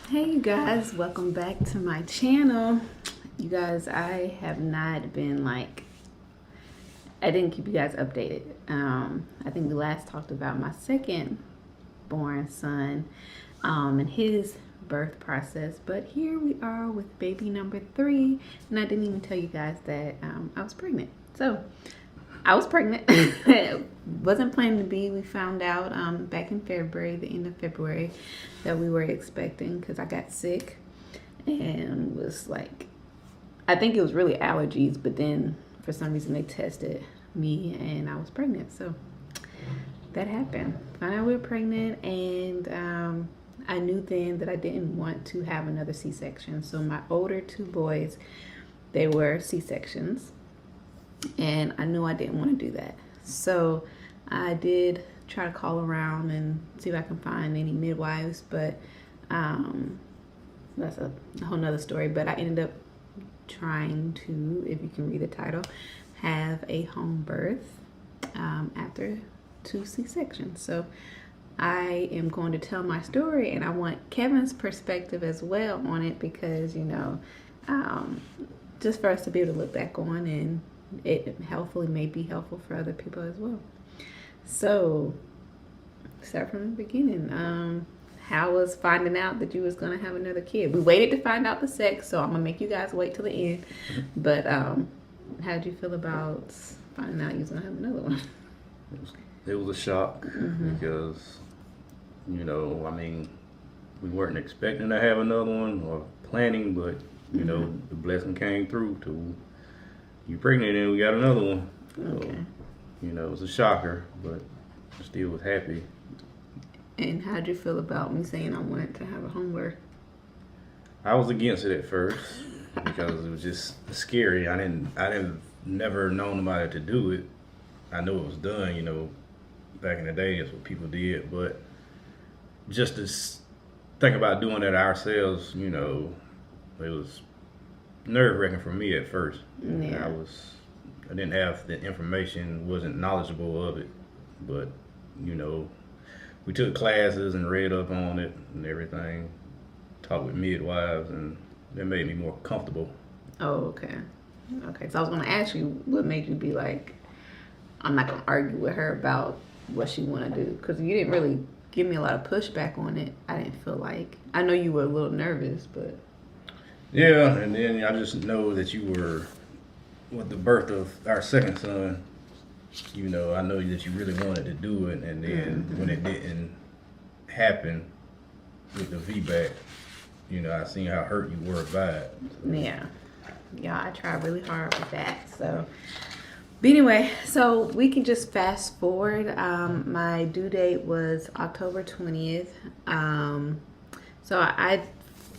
Hey you guys, welcome back to my channel. You guys, I have not been I didn't keep you guys updated. I think we last talked about my second born son and his birth process, but here we are with baby number 3, and I didn't even tell you guys that I was pregnant. So I was pregnant. Wasn't planning to be. We found out back in February, the end of February, that we were expecting because I got sick and was like, I think it was really allergies, but then for some reason they tested me and I was pregnant. So that happened. Found out we were pregnant, and I knew then that I didn't want to have another C-section. So my older 2 boys, they were C-sections. And I knew I didn't want to do that. So I did try to call around and see if I can find any midwives, but that's a whole nother story. But I ended up trying to, if you can read the title, have a home birth after 2 C-sections. So I am going to tell my story, and I want Kevin's perspective as well on it because, just for us to be able to look back on, and it hopefully may be helpful for other people as well. So start from the beginning. How was finding out that you was gonna have another kid? We waited to find out the sex, so I'm gonna make you guys wait till the end. But how did you feel about finding out you was gonna have another one? It was a shock because, we weren't expecting to have another one or planning, but the blessing came through to you pregnant and we got another one. Okay. So, it was a shocker, but I still was happy. And how did you feel about me saying I wanted to have a home birth? I was against it at first because it was just scary. I didn't never known nobody to do it. I know it was done, back in the day, that's what people did, but just to think about doing it ourselves, it was nerve-wracking for me at first. Yeah. I didn't have the information, wasn't knowledgeable of it, but we took classes and read up on it and everything, talked with midwives, and that made me more comfortable. Oh, okay. So I was gonna ask you what made you be like, I'm not gonna argue with her about what she want to do, because you didn't really give me a lot of pushback on it. I didn't feel like, I know you were a little nervous, but yeah, and then I just know that you were, with the birth of our second son, I know that you really wanted to do it, and then when it didn't happen with the VBAC, I seen how hurt you were by it. So. Yeah, I tried really hard with that. So, but anyway, so we can just fast forward. My due date was October 20th. So I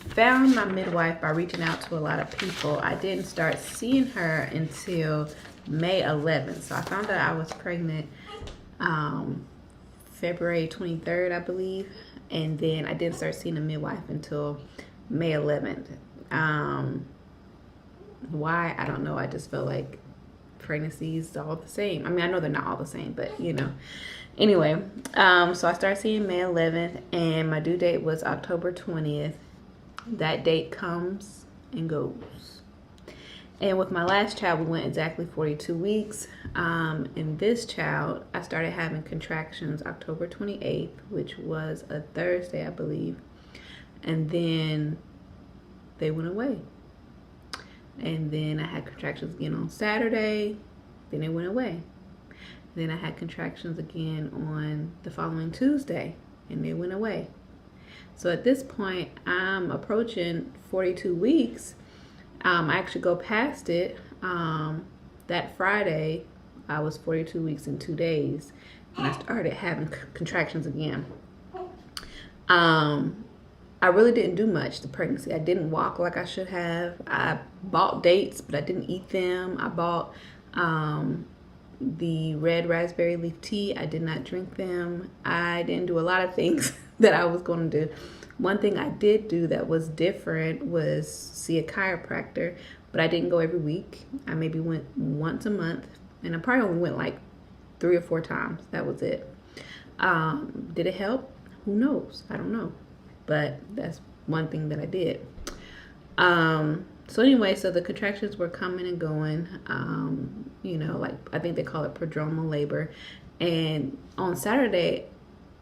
found my midwife by reaching out to a lot of people. I didn't start seeing her until May 11th. So I found out I was pregnant February 23rd, I believe. And then I didn't start seeing a midwife until May 11th. Why? I don't know. I just felt like pregnancies all the same. I mean, I know they're not all the same, but Anyway, so I started seeing May 11th, and my due date was October 20th. That date comes and goes. And with my last child, we went exactly 42 weeks. In this child, I started having contractions October 28th, which was a Thursday, I believe. And then they went away. And then I had contractions again on Saturday. Then they went away. Then I had contractions again on the following Tuesday, and they went away. So at this point, I'm approaching 42 weeks. I actually go past it. That Friday, I was 42 weeks and 2 days, and I started having contractions again. I really didn't do much the pregnancy. I didn't walk like I should have. I bought dates, but I didn't eat them. I bought the red raspberry leaf tea. I did not drink them. I didn't do a lot of things that I was going to do. One thing I did do that was different was see a chiropractor, but I didn't go every week. I maybe went once a month, and I probably only went like 3 or 4 times. That was it. Did it help? Who knows? I don't know. But that's one thing that I did. So anyway, so the contractions were coming and going. You know, like I think they call it prodromal labor. And on Saturday,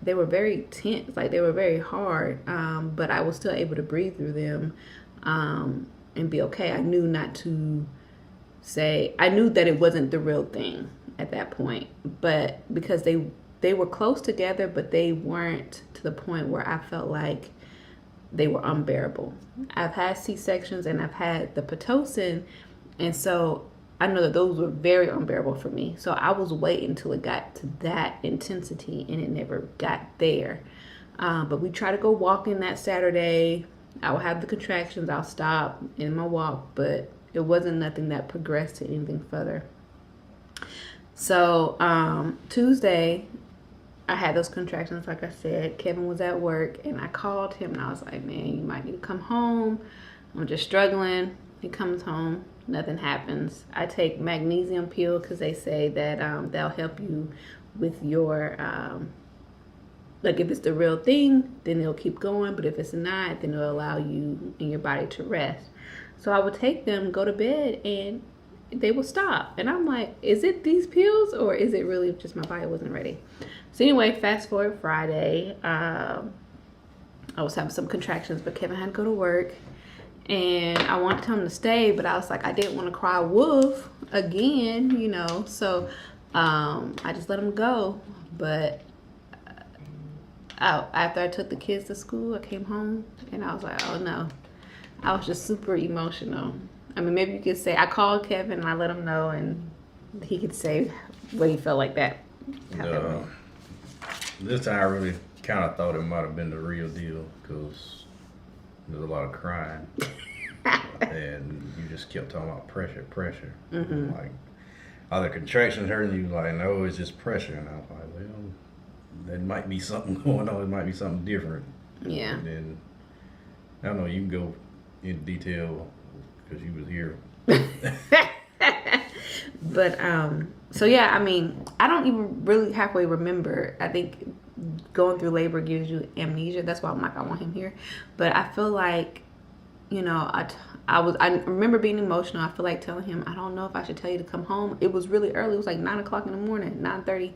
they were very tense, like they were very hard. But I was still able to breathe through them and be okay. I knew not to say, I knew that it wasn't the real thing at that point, but because they were close together, but they weren't to the point where I felt like they were unbearable. I've had C-sections and I've had the Pitocin, and so I know that those were very unbearable for me. So I was waiting until it got to that intensity, and it never got there. But we tried to go walking that Saturday. I would have the contractions. I'll stop in my walk, but it wasn't nothing that progressed to anything further. So Tuesday, I had those contractions, like I said. Kevin was at work, and I called him, and I was like, man, you might need to come home. I'm just struggling. He comes home. Nothing happens. I take magnesium pill because they say that they'll help you with your, like if it's the real thing, then it'll keep going. But if it's not, then it'll allow you and your body to rest. So I would take them, go to bed, and they will stop. And I'm like, is it these pills or is it really just my body wasn't ready? So anyway, fast forward Friday, I was having some contractions, but Kevin had to go to work, and I wanted him to stay, but I was like, I didn't want to cry wolf again, you know, so I just let him go. But after I took the kids to school, I came home and I was like, oh no. I was just super emotional. I mean, maybe you could say, I called Kevin and I let him know, and he could say what he felt like that. This time I really kind of thought it might have been the real deal because there's a lot of crying. And you just kept talking about pressure. Mm-hmm. Like, are the contractions hurting you? Like, no, it's just pressure. And I was like, well, there might be something going on. It might be something different. Yeah. And then, I don't know, you can go in detail because you was here. But so yeah, I mean, I don't even really halfway remember. I think going through labor gives you amnesia. That's why I'm like, I want him here. But I feel like, you know, I remember being emotional. I feel like telling him, I don't know if I should tell you to come home. It was really early. It was like 9 o'clock in the morning, 9:30.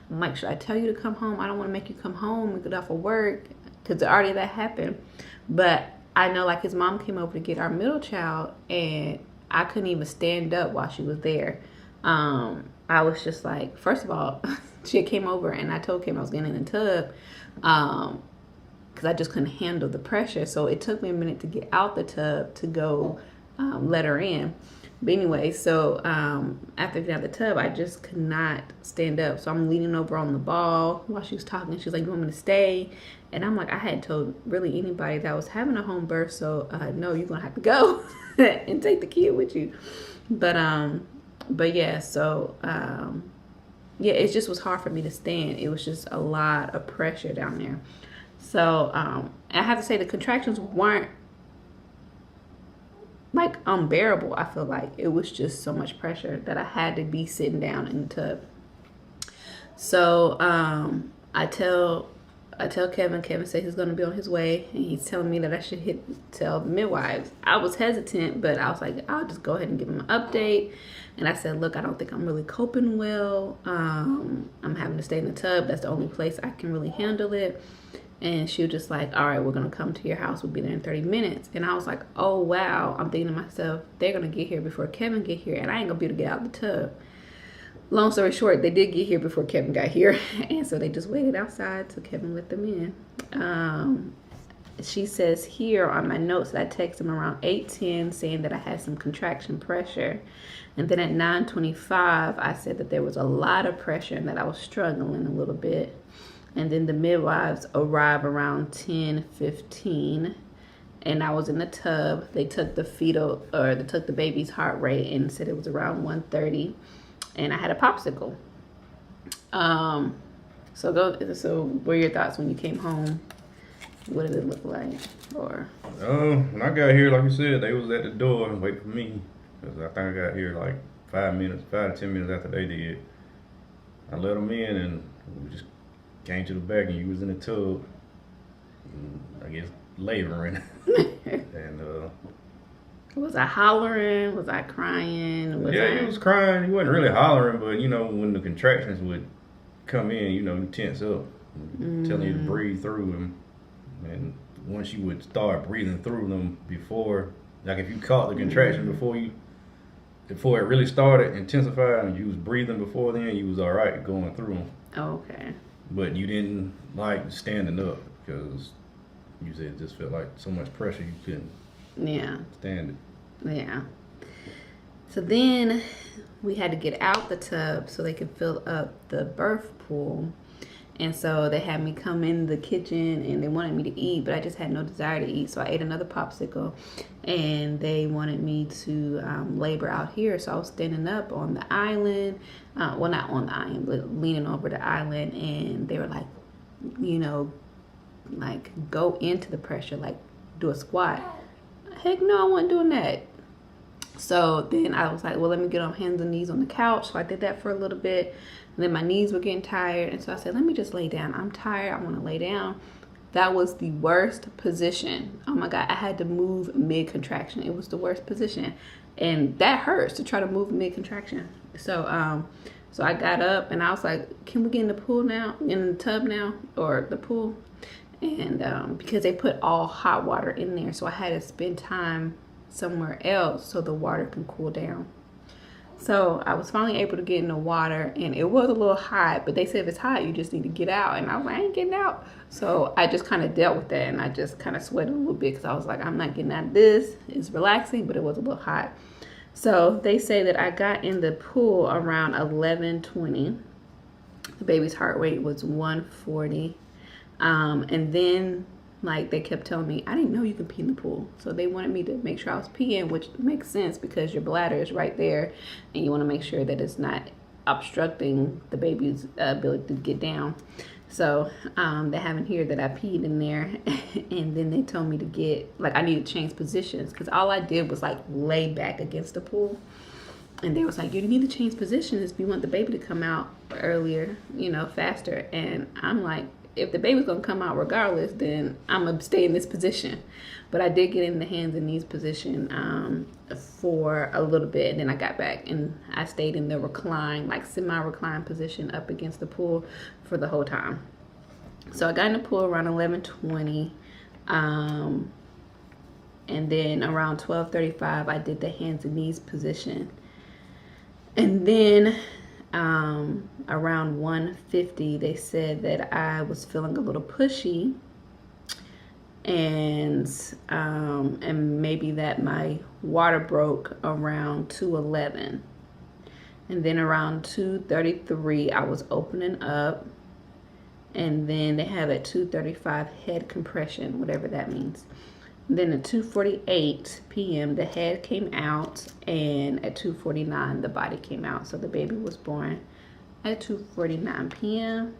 I'm like, should I tell you to come home? I don't want to make you come home and get off of work because already that happened. But I know, like, his mom came over to get our middle child, and I couldn't even stand up while she was there. I was just like, first of all, she came over and I told Kim I was getting in the tub because I just couldn't handle the pressure. So it took me a minute to get out the tub to go let her in. But anyway, so after getting out the tub, I just could not stand up. So I'm leaning over on the ball while she was talking. She was like, you want me to stay? And I'm like, I hadn't told really anybody that I was having a home birth. So no, you're going to have to go and take the kid with you. But yeah, so yeah, it just was hard for me to stand. It was just a lot of pressure down there. So I have to say the contractions weren't like unbearable. I feel like it was just so much pressure that I had to be sitting down in the tub. So I tell Kevin. Kevin said he's going to be on his way, and he's telling me that I should tell the midwives. I was hesitant, but I was like, I'll just go ahead and give him an update. And I said, look, I don't think I'm really coping well. I'm having to stay in the tub. That's the only place I can really handle it. And she was just like, all right, we're going to come to your house. We'll be there in 30 minutes. And I was like, oh, wow. I'm thinking to myself, they're going to get here before Kevin get here, and I ain't going to be able to get out of the tub. Long story short, they did get here before Kevin got here. And so they just waited outside till Kevin let them in. She says here on my notes that I texted him around 8:10 saying that I had some contraction pressure. And then at 9:25, I said that there was a lot of pressure and that I was struggling a little bit. And then the midwives arrived around 10:15. And I was in the tub. They took the baby's heart rate and said it was around 130. And I had a popsicle. So what were your thoughts when you came home? What did it look like? Or when I got here, like you said, they was at the door and waiting for me. Cause I think I got here like 5 to 10 minutes after they did. I let them in, and we just came to the back, and you was in the tub. I guess laboring. And Was I hollering? Was I crying? he was crying. He wasn't really hollering, but when the contractions would come in, you tense up, telling you to breathe through them. And once you would start breathing through them before, like if you caught the contraction before it really started, intensified, and you was breathing before then, you was all right going through them. Okay. But you didn't like standing up because you said it just felt like so much pressure you couldn't stand it. Yeah. So then we had to get out the tub so they could fill up the birth pool. And so they had me come in the kitchen and they wanted me to eat, but I just had no desire to eat. So I ate another popsicle and they wanted me to labor out here. So I was standing up on the island. Well, not on the island, but leaning over the island. And they were like, like go into the pressure, like do a squat. Heck no, I wasn't doing that. So then I was like, well, let me get on hands and knees on the couch. So I did that for a little bit. And then my knees were getting tired. And so I said, let me just lay down. I'm tired. I want to lay down. That was the worst position. Oh my God. I had to move mid-contraction. It was the worst position. And that hurts to try to move mid-contraction. So I got up and I was like, can we get in the pool now? In the tub now? Or the pool? And because they put all hot water in there. So I had to spend time somewhere else so the water can cool down. So I was finally able to get in the water and it was a little hot, but they said if it's hot, you just need to get out. And I was like, I ain't getting out. So I just kind of dealt with that and I just kind of sweated a little bit because I was like, I'm not getting out of this. It's relaxing, but it was a little hot. So they say that I got in the pool around 11:20. The baby's heart rate was 140. And then like they kept telling me, I didn't know you could pee in the pool. So they wanted me to make sure I was peeing, which makes sense because your bladder is right there and you want to make sure that it's not obstructing the baby's ability to get down. So they haven't heard that I peed in there. And then they told me to I need to change positions because all I did was like lay back against the pool. And they was like, you need to change positions if you want the baby to come out earlier, faster. And I'm like, if the baby's gonna come out regardless, then I'm gonna stay in this position. But I did get in the hands and knees position for a little bit, and then I got back and I stayed in the semi-recline position up against the pool for the whole time. So I got in the pool around 11:20, and then around 12:35 I did the hands and knees position, and then around 1:50 they said that I was feeling a little pushy and maybe that my water broke around 2:11, and then around 2:33 I was opening up, and then they have at 2:35 head compression, whatever that means. Then at 2:48 p.m. the head came out, and at 2:49 the body came out. So the baby was born at 2:49 p.m.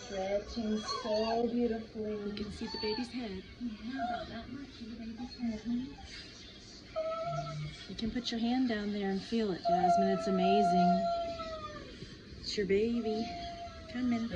Stretching so beautifully. You can see the baby's head. Yeah, about that much of the baby's head, honey. You can put your hand down there and feel it, Jasmine. It's amazing. It's your baby. Come in.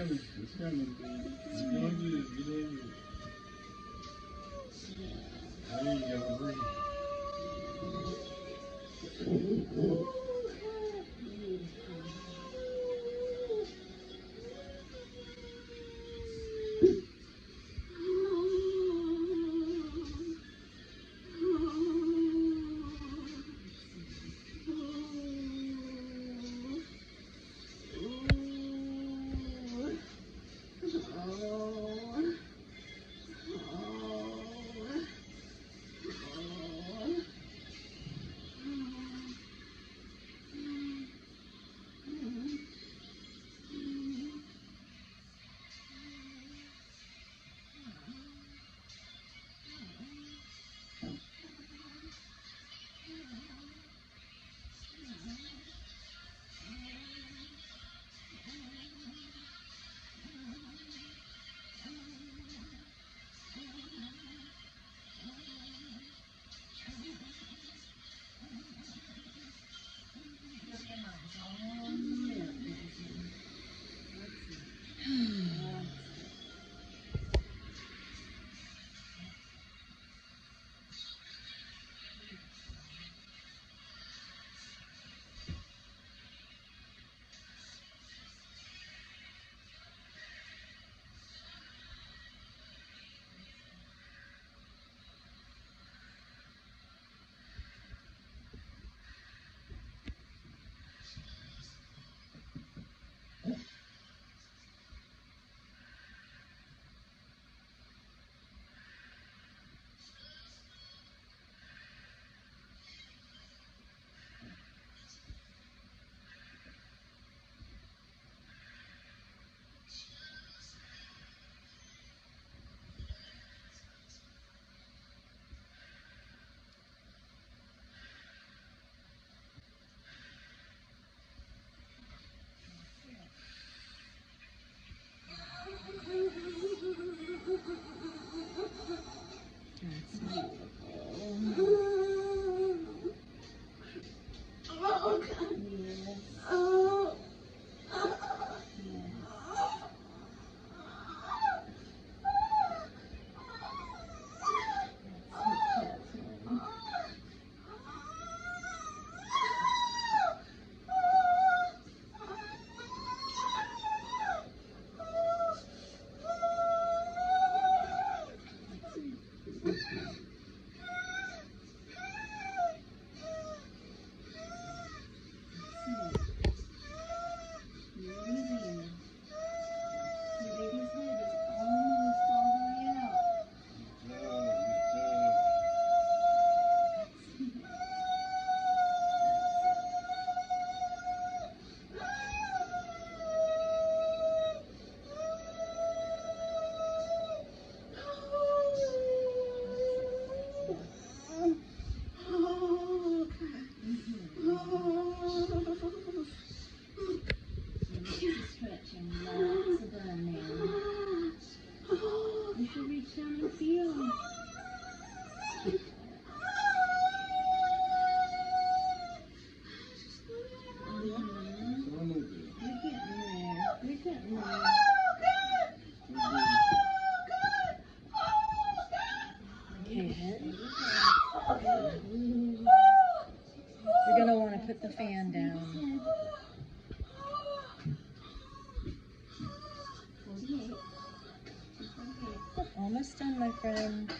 almost done, my friend.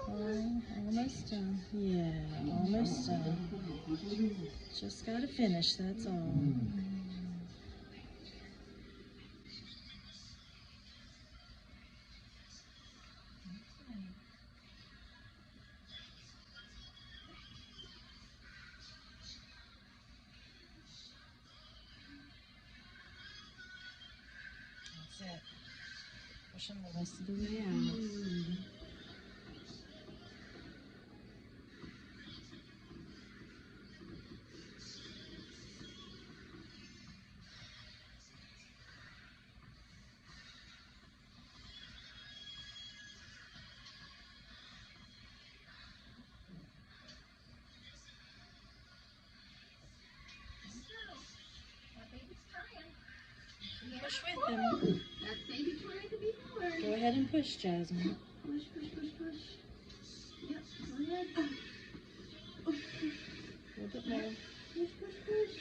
Almost done. Yeah, almost done. Just gotta finish, that's all. That's it. Push them the rest of the way out. Push with them. Go ahead and push, Jasmine. Push, push, push, push. Yep, go ahead. A little bit more. Push, push, push.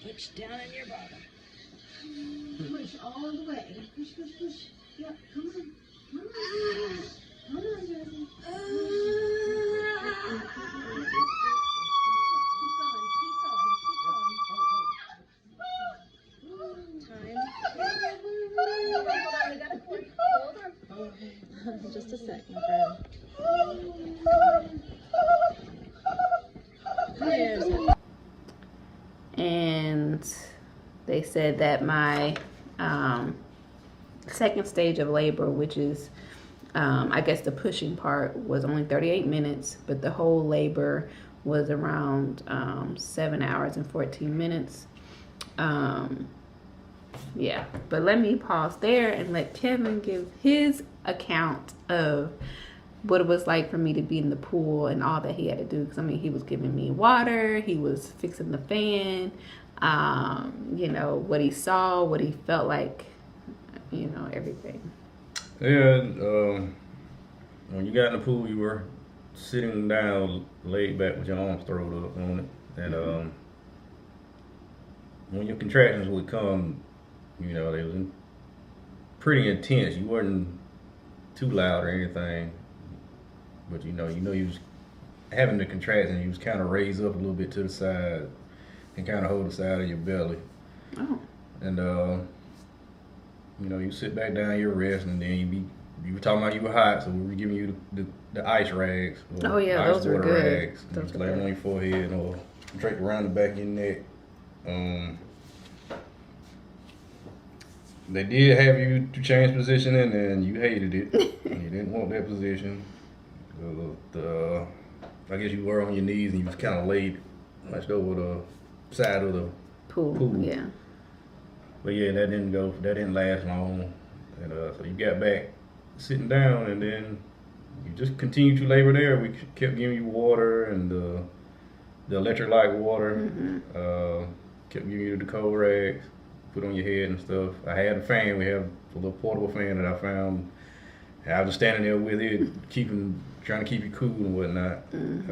Push down in your bottom. Push all the way. Push, push, push. Yep, come on. Come on. Come on, Jasmine. Just a sec, my friend. There's it. And they said that my second stage of labor, which is I guess the pushing part, was only 38 minutes, but the whole labor was around 7 hours and 14 minutes. Yeah, but let me pause there and let Kevin give his account of what it was like for me to be in the pool and all that he had to do. Because I mean, he was giving me water, he was fixing the fan, you know, what he saw, what he felt like, you know, everything. Yeah, when you got in the pool, you were sitting down, laid back with your arms thrown up on it, and when your contractions would come, you know, they was pretty intense. You wasn't too loud or anything, but you know, you was having the contraction. You was kind of raised up a little bit to the side and kind of hold the side of your belly. Oh. And you know, you sit back down, you rest, and then you were talking about you were hot, so we were giving you the ice rags. Oh yeah, ice those were water good. rags. You just lay them on your forehead or draped around the back of your neck. They did have you to change positioning, and you hated it. You didn't want that position. I guess you were on your knees and you was kind of laid hunched over the side of the Pool. Yeah. But yeah, that didn't last long. And so you got back sitting down, and then you just continued to labor there. We kept giving you water and the electric light water. Kept giving you the cold rags, put on your head and stuff. I had a fan. We have a little portable fan that I found. And I was just standing there with it, trying to keep you cool and whatnot. And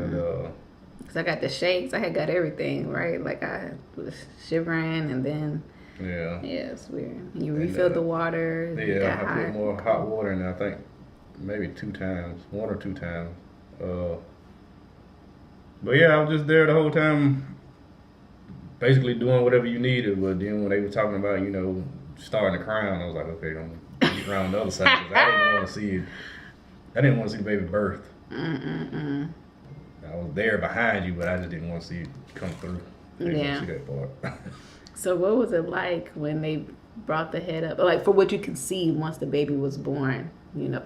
Cause I got the shakes. I had got everything right. Like I was shivering, and then yeah, it's weird. You refilled the water. You got I hot. put more hot water in there. I think maybe 1 or 2 times. But yeah, I was just there the whole time, basically doing whatever you needed. But then when they were talking about, you know, starting to crown, I was like, okay, I'm gonna get around the other side, because I didn't want to see it. I didn't want to see the baby birth. I was there behind you, but I just didn't want to see it come through. I didn't want to see that part. So what was it like when they brought the head up? Like for what you can see once the baby was born, you know?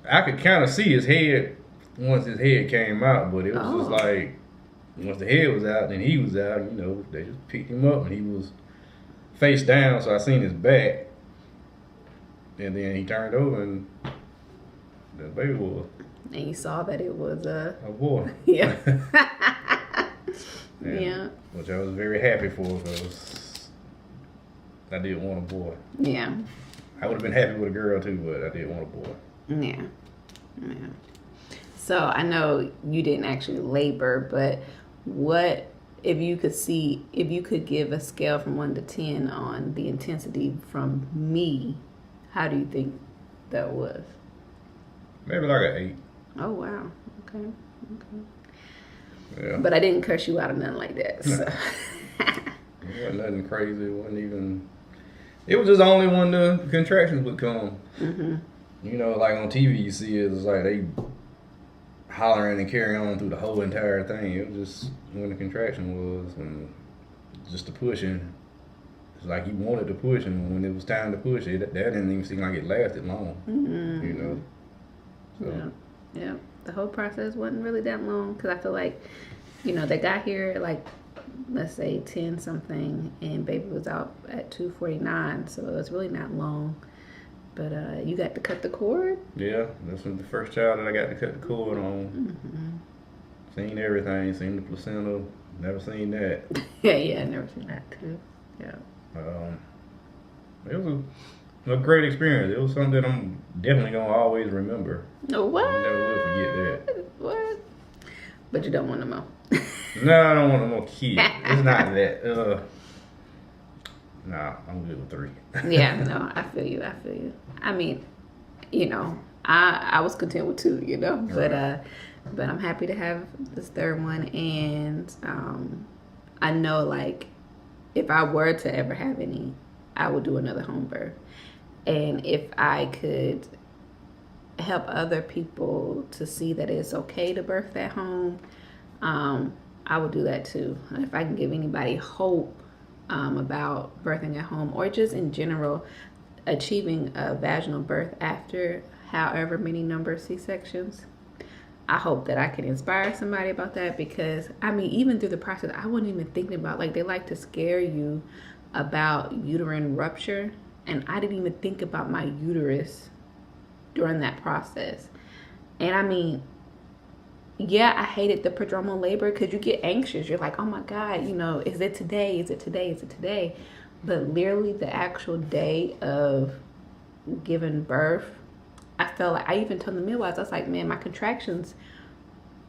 I could kind of see his head once his head came out, but it was just like, once the head was out, then he was out, you know, they just picked him up and he was face down, so I seen his back. And then he turned over and the baby was. And you saw that it was a boy. Yeah. Yeah. Which I was very happy for, because I did want a boy. Yeah. I would have been happy with a girl too, but I did want a boy. Yeah. Yeah. So I know you didn't actually labor, but what if you could give a scale from 1 to 10 on the intensity from me, how do you think that was? Maybe like an 8. Oh wow. Okay. Yeah. But I didn't curse you out or nothing like that. So. It wasn't nothing crazy. It wasn't even. It was just only when the contractions would come. Mm-hmm. You know, like on TV, you see it's like they hollering and carrying on through the whole entire thing. It was just when the contraction was and just the pushing. It's like he wanted to push, and when it was time to push, that didn't even seem like it lasted long. Mm-hmm. You know. So. Yeah. The whole process wasn't really that long because I feel like, you know, they got here at like, let's say 10 something, and baby was out at 2:49, so it was really not long. But you got to cut the cord? Yeah, this was the first child that I got to cut the cord on. Mm-hmm. Seen everything, seen the placenta, never seen that. yeah, I never seen that too. Yeah. It was a great experience. It was something that I'm definitely gonna always remember. No, what? I never will forget that. What? But you don't want to know. No, I don't want no more kids. It's not that. Nah, I'm good with 3. Yeah, no, I feel you. I mean, you know, I was content with 2, you know, but I'm happy to have this 3rd one, and I know like if I were to ever have any, I would do another home birth, and if I could help other people to see that it's okay to birth at home, I would do that too. If I can give anybody hope about birthing at home, or just in general achieving a vaginal birth after however many number of C-sections, I hope that I can inspire somebody about that, because I mean, even through the process, I wasn't even thinking about, like, they like to scare you about uterine rupture, and I didn't even think about my uterus during that process. And I mean, yeah, I hated the prodromal labor because you get anxious. You're like, oh my God, you know, is it today? Is it today? Is it today? But literally the actual day of giving birth, I felt like, I even told the midwives, I was like, man, my contractions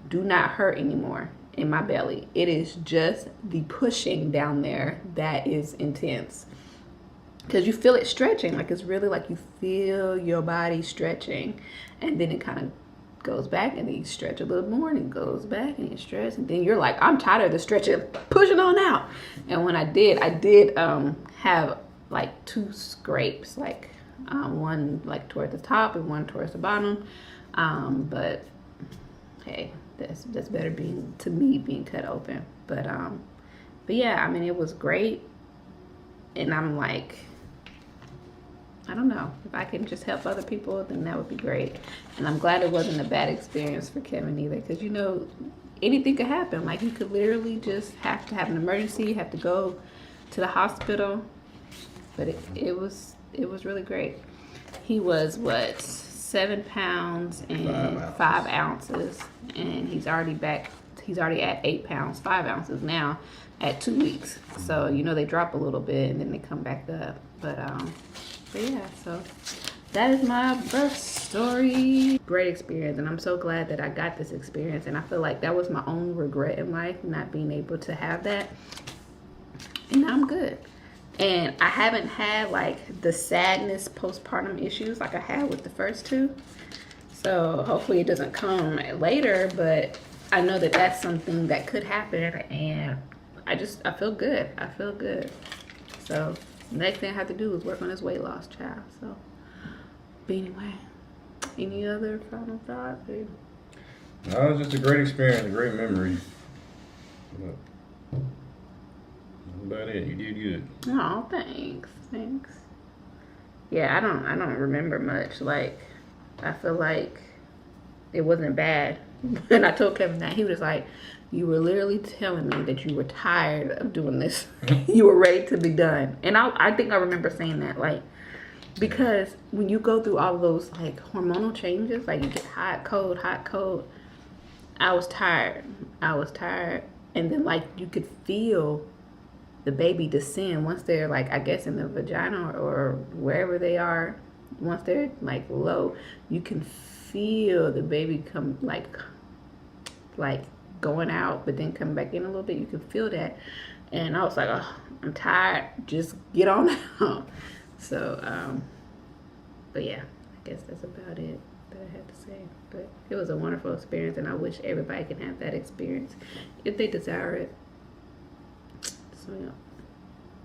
do not hurt anymore in my belly. It is just the pushing down there that is intense. Because you feel it stretching. Like, it's really like you feel your body stretching. And then it kind of goes back, and then you stretch a little more, and it goes back, and you stretch, and then you're like, I'm tired of the stretching, pushing on out. And when I did have like 2 scrapes, like one like toward the top and one towards the bottom. But hey, that's better being cut open. But yeah, I mean, it was great, and I'm like, I don't know, if I can just help other people, then that would be great. And I'm glad it wasn't a bad experience for Kevin either, because, you know, anything could happen. Like, you could literally just have to have an emergency, have to go to the hospital. But it was really great. He was, what, 7 pounds and 5 ounces, and he's already at 8 pounds 5 ounces now at 2 weeks. So, you know, they drop a little bit and then they come back up. But yeah, so that is my birth story. Great experience, and I'm so glad that I got this experience. And I feel like that was my own regret in life, not being able to have that. And now I'm good. And I haven't had like the sadness postpartum issues like I had with the first 2. So hopefully it doesn't come later, but I know that that's something that could happen, and I feel good. I feel good. So next thing I have to do is work on this weight loss, child. So, but anyway, any other final thoughts? No, it was just a great experience, a great memory. That's about it. You did good. Oh, thanks. Yeah, I don't remember much. Like, I feel like it wasn't bad. When I told Kevin that, he was like, you were literally telling me that you were tired of doing this. You were ready to be done. And I think I remember saying that, like, because when you go through all of those like hormonal changes, like you get hot, cold, I was tired. And then like you could feel the baby descend once they're like, I guess in the vagina or wherever they are. Once they're like low, you can feel the baby come like going out, but then coming back in a little bit. You could feel that. And I was like, oh, I'm tired. Just get on out. So, but yeah, I guess that's about it that I had to say. But it was a wonderful experience, and I wish everybody can have that experience if they desire it. So, yeah.